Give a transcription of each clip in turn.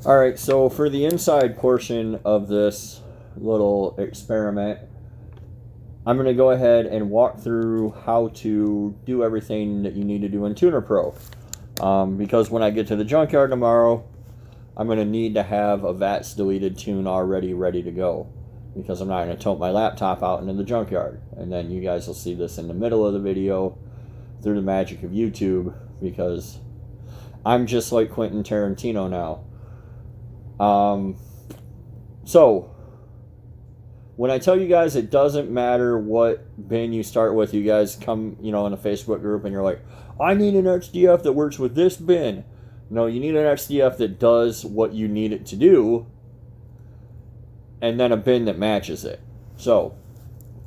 Alright, so for the inside portion of this little experiment, I'm going to go ahead and walk through how to do everything that you need to do in Tuner Pro. Because when I get to the junkyard tomorrow, I'm going to need to have a VATS deleted tune already ready to go. Because I'm not going to tote my laptop out into the junkyard. And then you guys will see this in the middle of the video through the magic of YouTube. Because I'm just like Quentin Tarantino now. So when I tell you guys it doesn't matter what bin you start with, you guys come, in a Facebook group and you're like, I need an XDF that works with this bin. No, you need an XDF that does what you need it to do, and then a bin that matches it. So,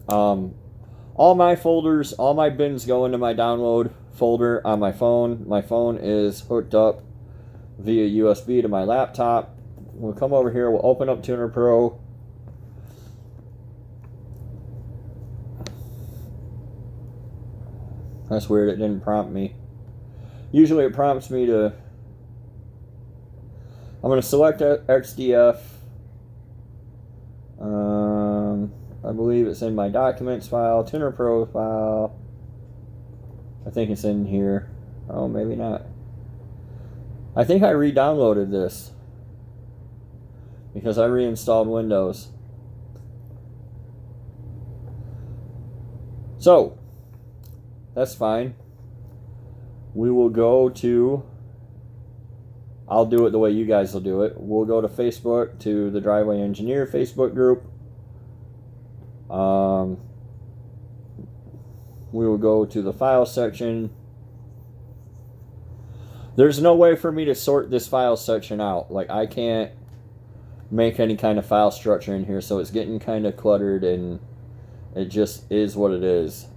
all my folders, all my bins go into my download folder on my phone. My phone is hooked up via USB to my laptop. We'll come over here, we'll open up Tuner Pro. That's weird, it didn't prompt me. Usually it prompts me to... I'm going to select XDF. I believe it's in my documents file, Tuner Pro file. I think it's in here. Oh, maybe not. I think I re-downloaded this because I reinstalled Windows. So, that's fine. We will go to... I'll do it the way you guys will do it. We'll go to Facebook, to the Driveway Engineer Facebook group. We will go to the file section. There's no way for me to sort this file section out. Like, I can't make any kind of file structure in here, so it's getting kind of cluttered, and it just is what it is.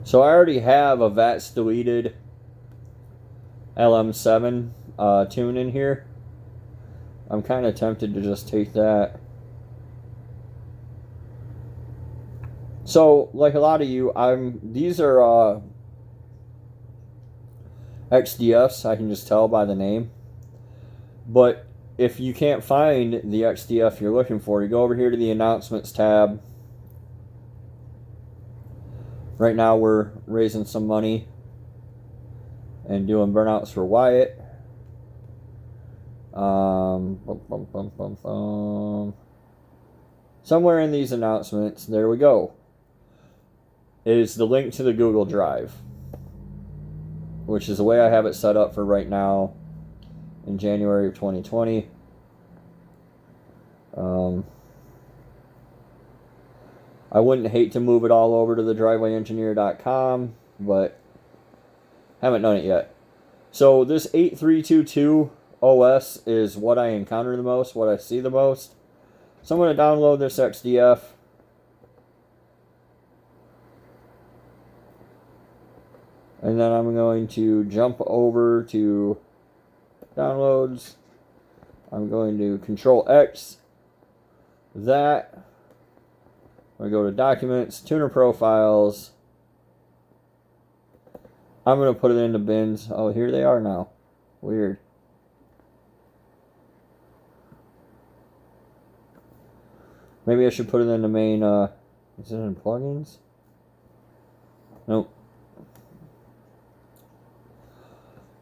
So I already have a VATS deleted LM7 tune in here. I'm kind of tempted to just take that. So, like a lot of you, these are XDFs. I can just tell by the name. But if you can't find the XDF you're looking for, you go over here to the announcements tab. Right now we're raising some money and doing burnouts for Wyatt. Somewhere in these announcements, there we go, is the link to the Google Drive, which is the way I have it set up for right now in January of 2020. I wouldn't hate to move it all over to the drivewayengineer.com, but haven't done it yet. So this 8322 OS is what I encounter the most, what I see the most. So I'm going to download this XDF. And then I'm going to jump over to downloads. I'm going to Control X that. I'm going to go to Documents, Tuner Profiles. I'm going to put it into bins. Oh, here they are now. Weird. Maybe I should put it in the main, is it in plugins? Nope.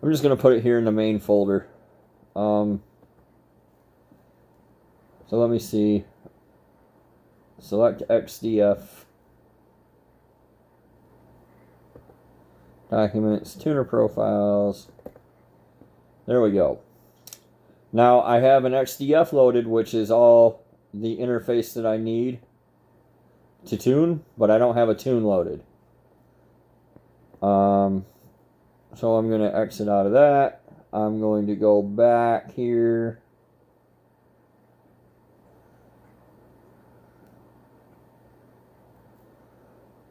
I'm just going to put it here in the main folder. So let me see. Select XDF. Documents, Tuner Profiles. There we go. Now I have an XDF loaded, which is all the interface that I need to tune, but I don't have a tune loaded. So I'm going to exit out of that. I'm going to go back here.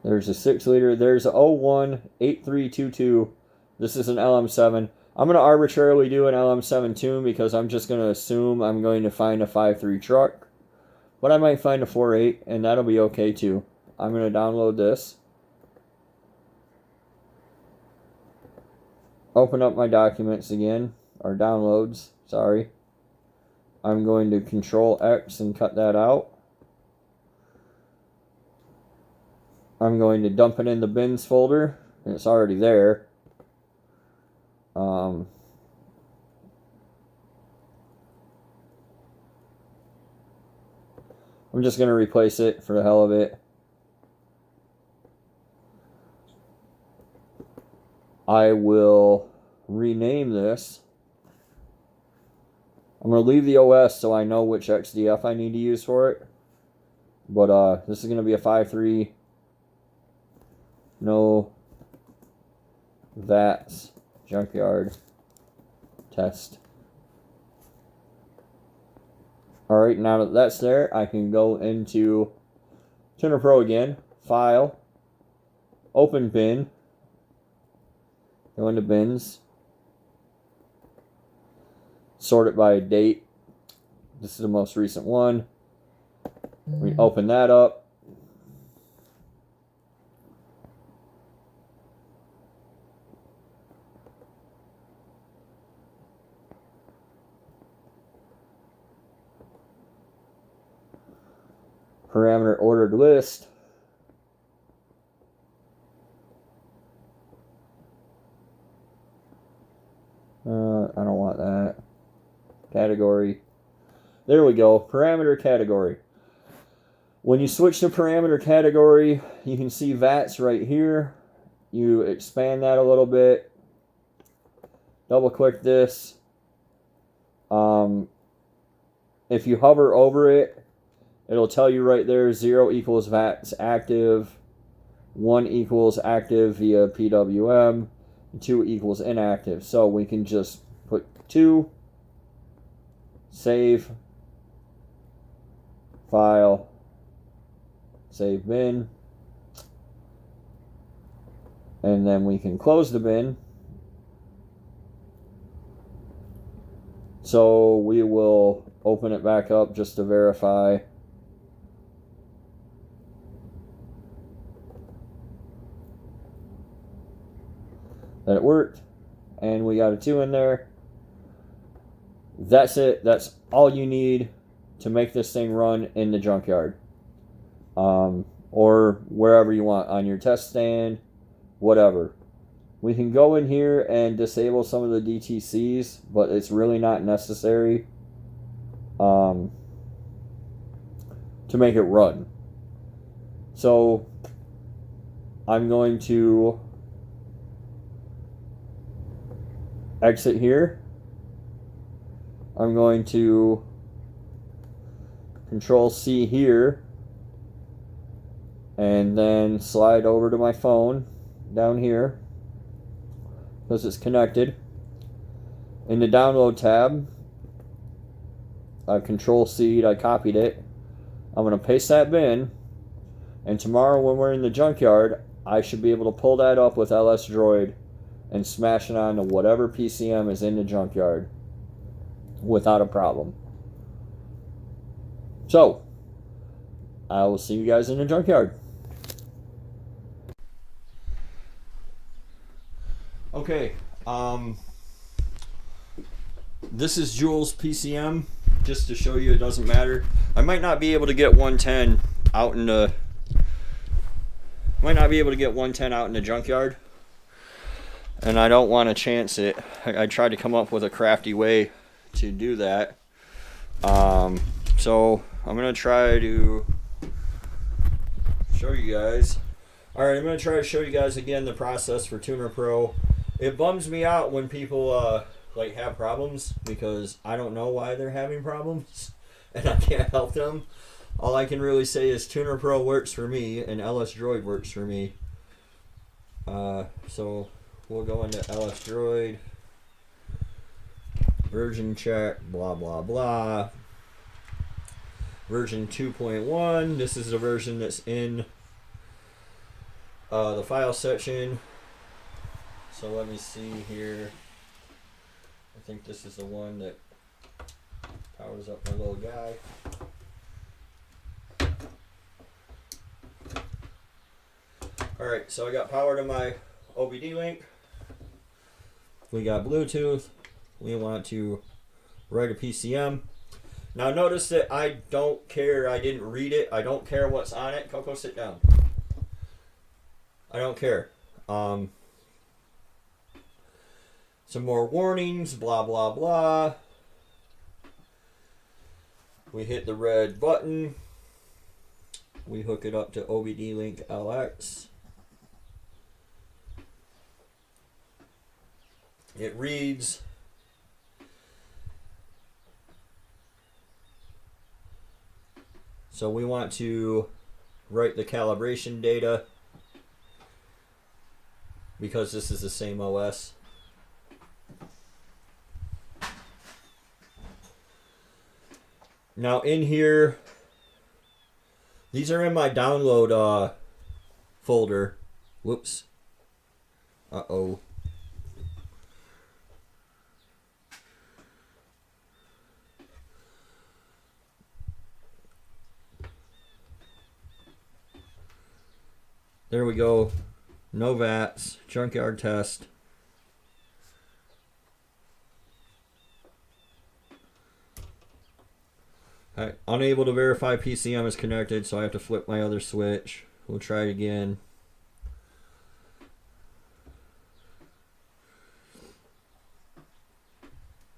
There's a 6 liter. There's a 018322. This is an LM7. I'm going to arbitrarily do an LM7 tune because I'm just going to assume I'm going to find a 5.3 truck. But I might find a 4.8, and that'll be okay too. I'm going to download this. Open up my documents again, or downloads, sorry. I'm going to Control X and cut that out. I'm going to dump it in the bins folder, and it's already there. I'm just going to replace it for the hell of it. I will rename this. I'm going to leave the OS so I know which XDF I need to use for it. But this is going to be a 5.3. No VATS Junkyard test. Alright, now that that's there, I can go into Tuner Pro again. File. Open bin. Go into bins. Sort it by date. This is the most recent one. We open that up. Parameter ordered list. I don't want that. Category. There we go. Parameter category. When you switch to parameter category, you can see VATS right here. You expand that a little bit. Double click this. If you hover over it, it'll tell you right there 0 equals VATS active, 1 equals active via PWM, 2 equals inactive. So we can just put 2, save, file, save bin, and then we can close the bin. So we will open it back up just to verify. That it worked, and we got a 2 in there. That's it. That's all you need to make this thing run in the junkyard, or wherever you want, on your test stand, whatever. We can go in here and disable some of the DTCs, but it's really not necessary to make it run. So I'm going to exit here. I'm going to Control C here, and then slide over to my phone down here because it's connected. In the download tab, I Control C'd, I copied it. I'm going to paste that bin, and tomorrow when we're in the junkyard, I should be able to pull that up with LS Droid and smash it onto whatever PCM is in the junkyard without a problem. So, I will see you guys in the junkyard. Okay, this is Jules PCM, just to show you it doesn't matter. I might not be able to get 110 out in the junkyard, and I don't want to chance it. I tried to come up with a crafty way to do that. So I'm gonna try to show you guys. Alright, I'm gonna try to show you guys again the process for Tuner Pro. It bums me out when people like have problems, because I don't know why they're having problems and I can't help them. All I can really say is Tuner Pro works for me and LS Droid works for me. So we'll go into LS Droid, version check, blah blah blah. Version 2.1, this is the version that's in the file section. So let me see here. I think this is the one that powers up my little guy. Alright, so I got power to my OBD link. We got Bluetooth. We want to write a PCM. Now notice that I don't care. I didn't read it. I don't care what's on it. Coco, sit down. I don't care. Some more warnings, blah, blah, blah. We hit the red button. We hook it up to OBD Link LS. It reads. So we want to write the calibration data because this is the same OS. Now in here, these are in my download folder. Whoops. Uh-oh. There we go. No VATs. Junkyard test. Alright, unable to verify PCM is connected, so I have to flip my other switch. We'll try it again.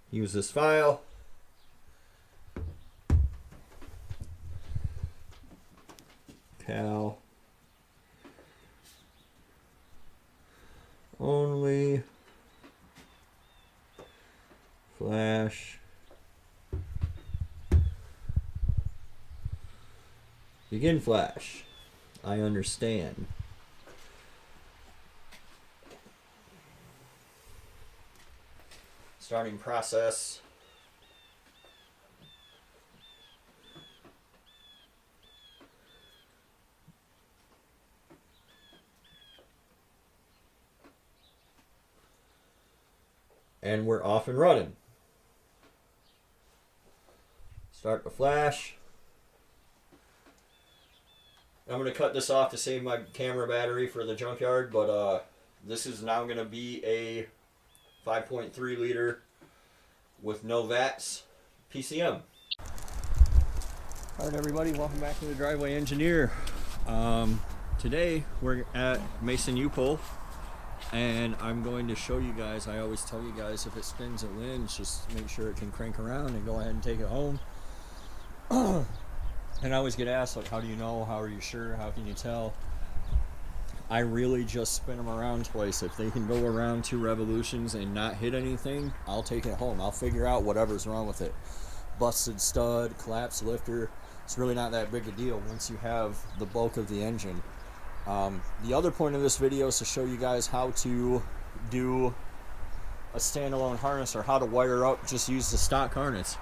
Use this file. Cal. Only. Flash. Begin flash. I understand. Starting process. And we're off and running. Start the flash. I'm going to cut this off to save my camera battery for the junkyard, but this is now going to be a 5.3 liter with no VATs PCM. Alright everybody, welcome back to the Driveway Engineer. Today we're at Mason U-Pull, and I'm going to show you guys, I always tell you guys, if it spins it wins, just make sure it can crank around and go ahead and take it home. And I always get asked, like, how do you know? How are you sure? How can you tell? I really just spin them around twice. If they can go around 2 revolutions and not hit anything, I'll take it home. I'll figure out whatever's wrong with it. Busted stud, collapsed lifter. It's really not that big a deal once you have the bulk of the engine. The other point of this video is to show you guys how to do a standalone harness, or how to wire up. Just use the stock harness.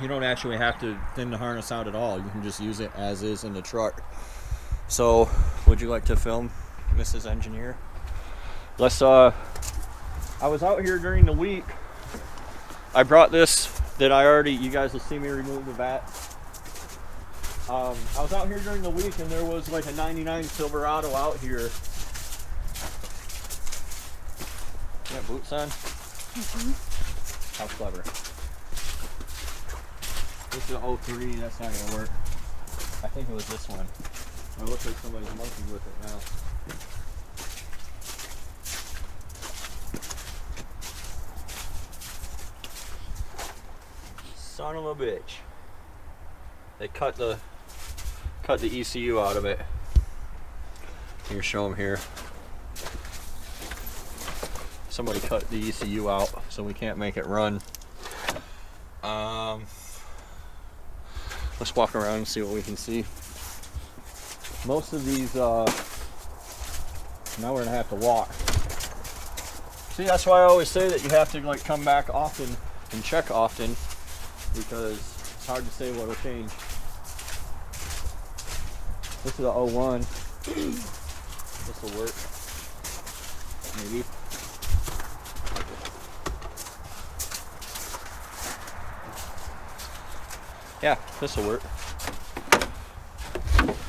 You don't actually have to thin the harness out at all. You can just use it as is in the truck. So, would you like to film, Mrs. Engineer? Let's, I was out here during the week. I brought this that I already, you guys will see me remove the VAT. I was out here during the week and there was like a 99 Silverado out here. You got boots on? Mm-hmm. How clever. This is an 03, that's not going to work. I think it was this one. It looks like somebody's monkeying with it now. Son of a bitch. They cut the ECU out of it. Here, show them here. Somebody cut the ECU out, so we can't make it run. Let's walk around and see what we can see. Most of these, now we're gonna have to walk. See, that's why I always say that you have to like come back often and check often, because it's hard to say what'll change. This is a 01. This will work. Maybe. Yeah, this will work.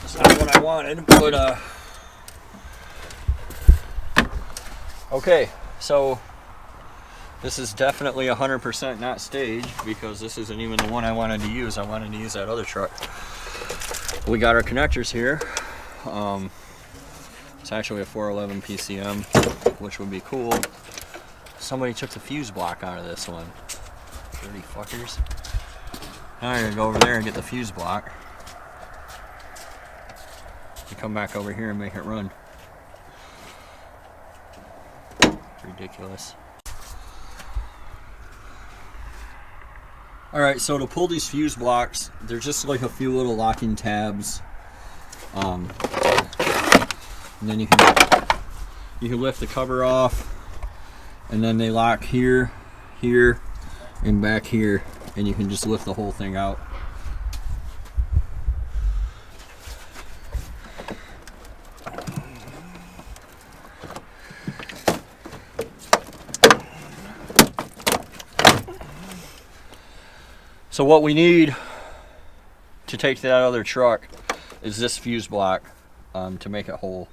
It's not what I wanted, but okay, so this is definitely 100% not staged because this isn't even the one I wanted to use. I wanted to use that other truck. We got our connectors here. It's actually a 411 PCM, which would be cool. Somebody took the fuse block out of this one. Dirty fuckers. Now I'm gonna go over there and get the fuse block. And come back over here and make it run. It's ridiculous. Alright, so to pull these fuse blocks, there's just like a few little locking tabs. And then you can lift the cover off, and then they lock here, here, and back here, and you can just lift the whole thing out. So what we need to take to that other truck is this fuse block to make it whole.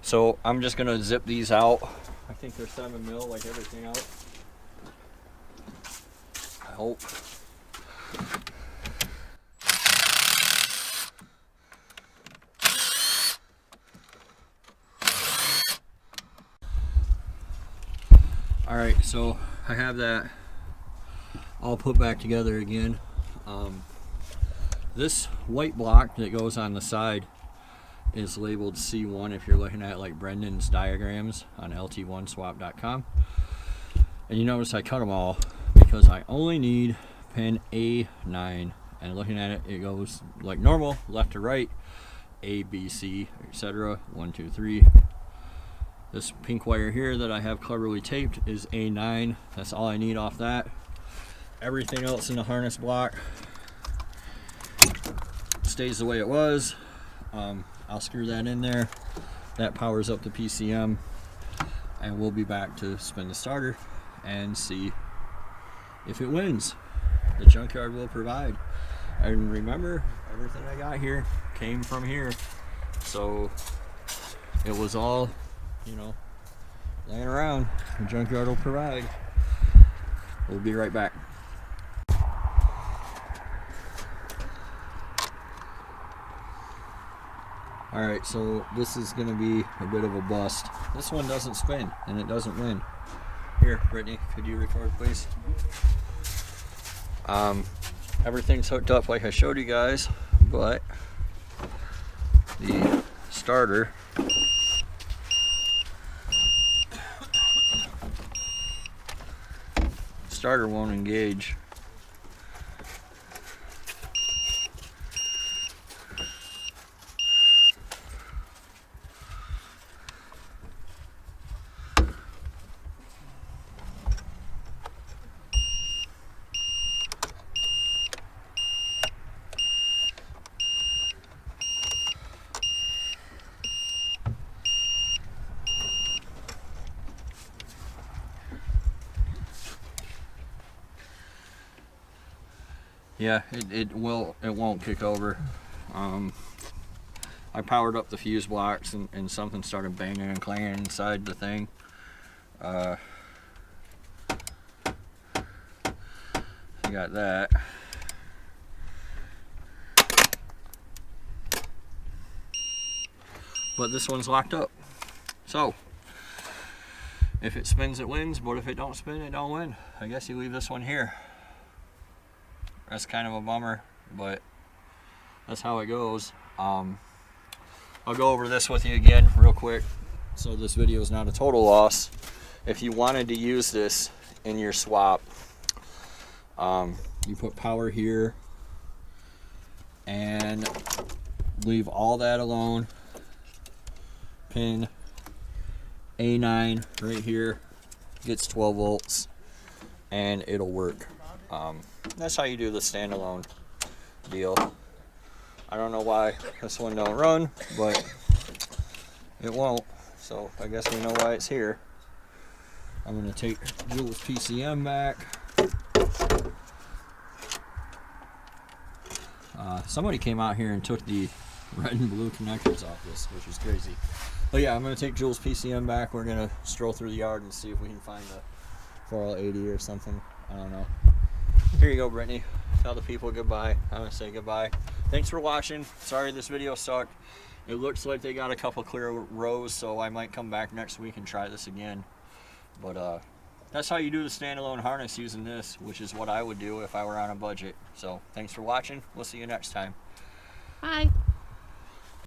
So I'm just gonna zip these out. I think they're 7 mil like everything else. I hope. All right, so I have that all put back together again. This white block that goes on the side is labeled C1 if you're looking at like Brendan's diagrams on lt1swap.com. And you notice I cut them all because I only need pin A9, and looking at it, it goes like normal, left to right, A, B, C, etc. 1, 2, 3. This pink wire here that I have cleverly taped is A9. That's all I need off that. Everything else in the harness block stays the way it was. I'll screw that in there. That powers up the PCM, and we'll be back to spin the starter and see if it wins. The junkyard will provide. And remember, everything I got here came from here, so it was all, you know, laying around. The junkyard will provide. We'll be right back. Alright, so this is going to be a bit of a bust. This one doesn't spin, and it doesn't win. Here, Brittany, could you record, please? Everything's hooked up like I showed you guys, but the starter won't engage. Yeah, it won't kick over. I powered up the fuse blocks and something started banging and clanging inside the thing. You got that. But this one's locked up. So if it spins, it wins, but if it don't spin, it don't win. I guess you leave this one here. That's kind of a bummer, but that's how it goes. I'll go over this with you again real quick, so this video is not a total loss. If you wanted to use this in your swap, you put power here and leave all that alone. Pin A9 right here gets 12 volts and it'll work. That's how you do the standalone deal. I don't know why this one don't run, but It won't. So I guess we know why it's here. I'm going to take Jules' PCM back. Somebody came out here and took the red and blue connectors off this, which is crazy. But yeah, I'm going to take Jules' PCM back. We're going to stroll through the yard and see if we can find a 4L80 or something. I don't know. Here you go, Brittany. Tell the people goodbye. I'm going to say goodbye. Thanks for watching. Sorry this video sucked. It looks like they got a couple clear rows, so I might come back next week and try this again. But that's how you do the standalone harness using this, which is what I would do if I were on a budget. So thanks for watching. We'll see you next time. Bye.